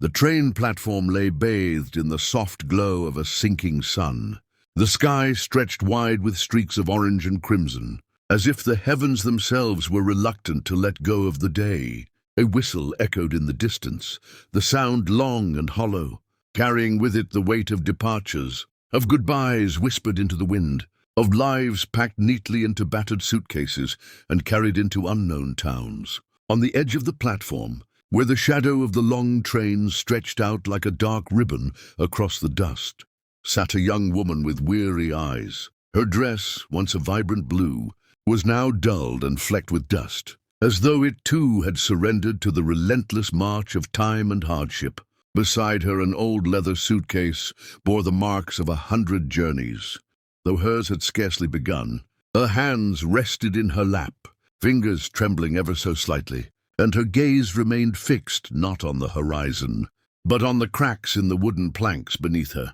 The train platform lay bathed in the soft glow of a sinking sun. The sky stretched wide with streaks of orange and crimson, as if the heavens themselves were reluctant to let go of the day. A whistle echoed in the distance, the sound long and hollow, carrying with it the weight of departures, of goodbyes whispered into the wind, of lives packed neatly into battered suitcases and carried into unknown towns. On the edge of the platform, where the shadow of the long train stretched out like a dark ribbon across the dust, sat a young woman with weary eyes. Her dress, once a vibrant blue, was now dulled and flecked with dust, as though it too had surrendered to the relentless march of time and hardship. Beside her, an old leather suitcase bore the marks of 100 journeys. Though hers had scarcely begun, her hands rested in her lap, fingers trembling ever so slightly, and her gaze remained fixed not on the horizon, but on the cracks in the wooden planks beneath her.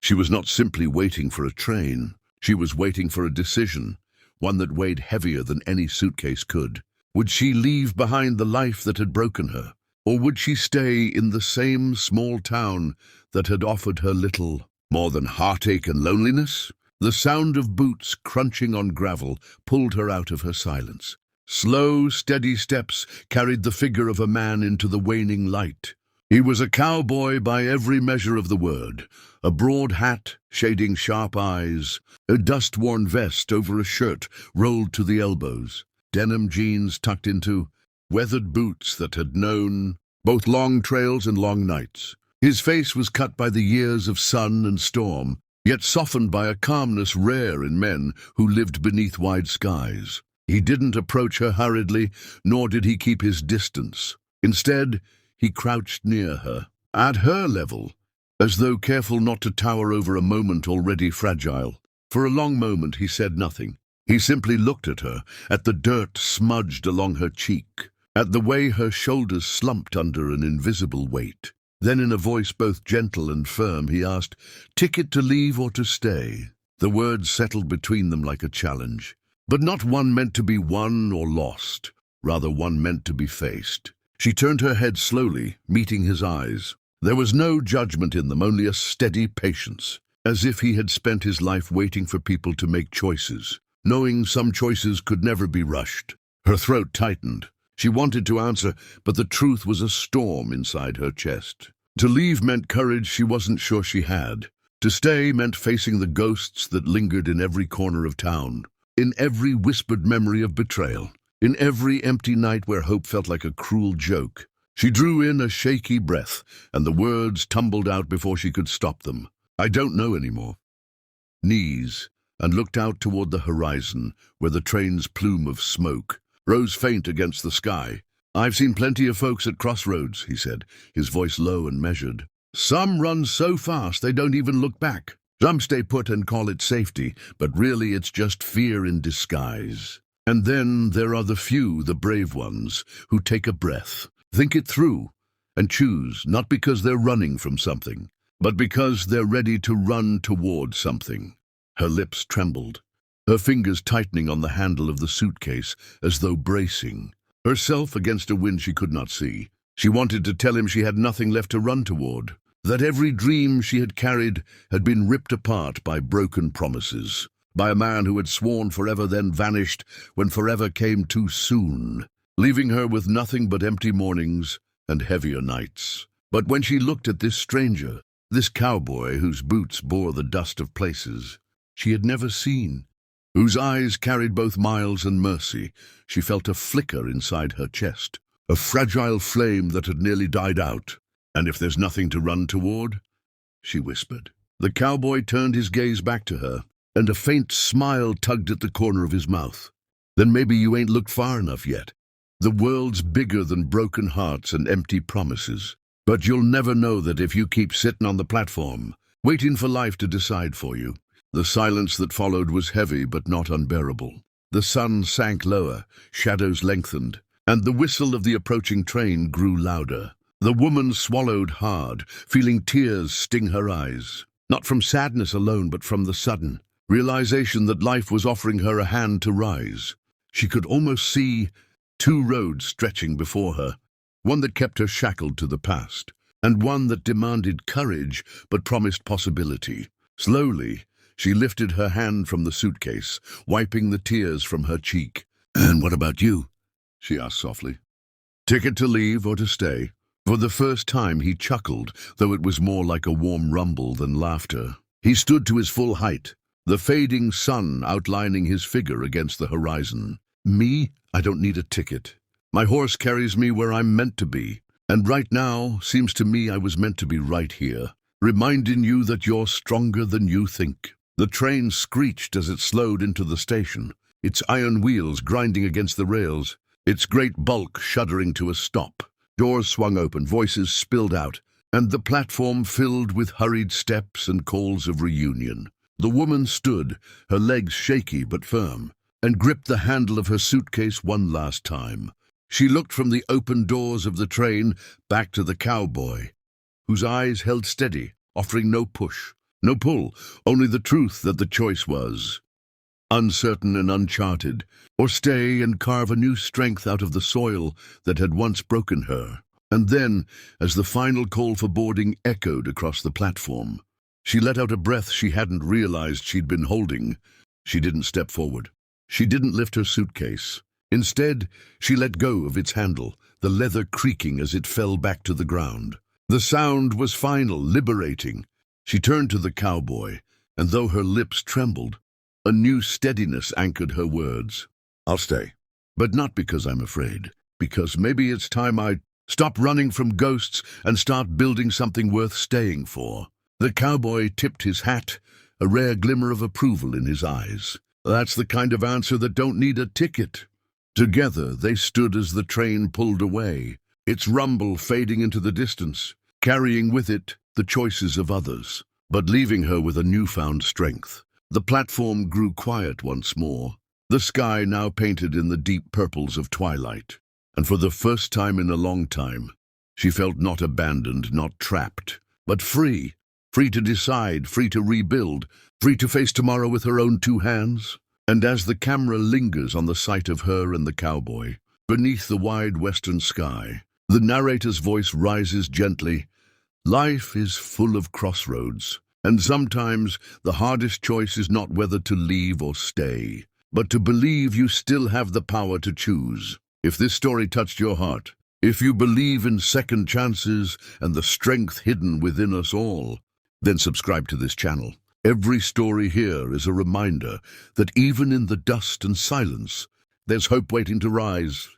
She was not simply waiting for a train. She was waiting for a decision, one that weighed heavier than any suitcase could. Would she leave behind the life that had broken her, or would she stay in the same small town that had offered her little more than heartache and loneliness? The sound of boots crunching on gravel pulled her out of her silence. Slow, steady steps carried the figure of a man into the waning light. He was a cowboy by every measure of the word, a broad hat shading sharp eyes, a dust-worn vest over a shirt rolled to the elbows, denim jeans tucked into, weathered boots that had known both long trails and long nights. His face was cut by the years of sun and storm, yet softened by a calmness rare in men who lived beneath wide skies. He didn't approach her hurriedly, nor did he keep his distance. Instead, he crouched near her, at her level, as though careful not to tower over a moment already fragile. For a long moment he said nothing. He simply looked at her, at the dirt smudged along her cheek, at the way her shoulders slumped under an invisible weight. Then in a voice both gentle and firm he asked, "Ticket to leave or to stay?" The words settled between them like a challenge, but not one meant to be won or lost, rather one meant to be faced. She turned her head slowly, meeting his eyes. There was no judgment in them, only a steady patience, as if he had spent his life waiting for people to make choices, knowing some choices could never be rushed. Her throat tightened. She wanted to answer, but the truth was a storm inside her chest. To leave meant courage she wasn't sure she had. To stay meant facing the ghosts that lingered in every corner of town, in every whispered memory of betrayal, in every empty night where hope felt like a cruel joke. She drew in a shaky breath, and the words tumbled out before she could stop them. "I don't know anymore." Knees, and looked out toward the horizon, where the train's plume of smoke rose faint against the sky. "I've seen plenty of folks at crossroads," he said, his voice low and measured. "Some run so fast they don't even look back. Some stay put and call it safety, but really it's just fear in disguise. And then there are the few, the brave ones, who take a breath, think it through, and choose, not because they're running from something, but because they're ready to run toward something." Her lips trembled, her fingers tightening on the handle of the suitcase as though bracing herself against a wind she could not see. She wanted to tell him she had nothing left to run toward, that every dream she had carried had been ripped apart by broken promises, by a man who had sworn forever then vanished when forever came too soon, leaving her with nothing but empty mornings and heavier nights. But when she looked at this stranger, this cowboy whose boots bore the dust of places she had never seen, whose eyes carried both miles and mercy, she felt a flicker inside her chest, a fragile flame that had nearly died out. "And if there's nothing to run toward?" she whispered. The cowboy turned his gaze back to her, and a faint smile tugged at the corner of his mouth. "Then maybe you ain't looked far enough yet. The world's bigger than broken hearts and empty promises. But you'll never know that if you keep sitting on the platform, waiting for life to decide for you." The silence that followed was heavy but not unbearable. The sun sank lower, shadows lengthened, and the whistle of the approaching train grew louder. The woman swallowed hard, feeling tears sting her eyes, not from sadness alone but from the sudden realization that life was offering her a hand to rise. She could almost see two roads stretching before her, one that kept her shackled to the past, and one that demanded courage but promised possibility. Slowly, she lifted her hand from the suitcase, wiping the tears from her cheek. "And what about you?" she asked softly. "Ticket to leave or to stay?" For the first time he chuckled, though it was more like a warm rumble than laughter. He stood to his full height, the fading sun outlining his figure against the horizon. "Me? I don't need a ticket. My horse carries me where I'm meant to be. And right now, seems to me I was meant to be right here, reminding you that you're stronger than you think." The train screeched as it slowed into the station, its iron wheels grinding against the rails, its great bulk shuddering to a stop. Doors swung open, voices spilled out, and the platform filled with hurried steps and calls of reunion. The woman stood, her legs shaky but firm, and gripped the handle of her suitcase one last time. She looked from the open doors of the train back to the cowboy, whose eyes held steady, offering no push, no pull, only the truth that the choice was uncertain and uncharted, or stay and carve a new strength out of the soil that had once broken her. And then, as the final call for boarding echoed across the platform, she let out a breath she hadn't realized she'd been holding. She didn't step forward. She didn't lift her suitcase. Instead, she let go of its handle, the leather creaking as it fell back to the ground. The sound was final, liberating. She turned to the cowboy, and though her lips trembled, a new steadiness anchored her words. "I'll stay. But not because I'm afraid. Because maybe it's time I stop running from ghosts and start building something worth staying for." The cowboy tipped his hat, a rare glimmer of approval in his eyes. "That's the kind of answer that don't need a ticket." Together they stood as the train pulled away, its rumble fading into the distance, carrying with it the choices of others, but leaving her with a newfound strength. The platform grew quiet once more, the sky now painted in the deep purples of twilight, and for the first time in a long time, she felt not abandoned, not trapped, but free, free to decide, free to rebuild, free to face tomorrow with her own two hands. And as the camera lingers on the sight of her and the cowboy, beneath the wide western sky, the narrator's voice rises gently. Life is full of crossroads, and sometimes the hardest choice is not whether to leave or stay, but to believe you still have the power to choose. If this story touched your heart, if you believe in second chances and the strength hidden within us all, then subscribe to this channel. Every story here is a reminder that even in the dust and silence, there's hope waiting to rise.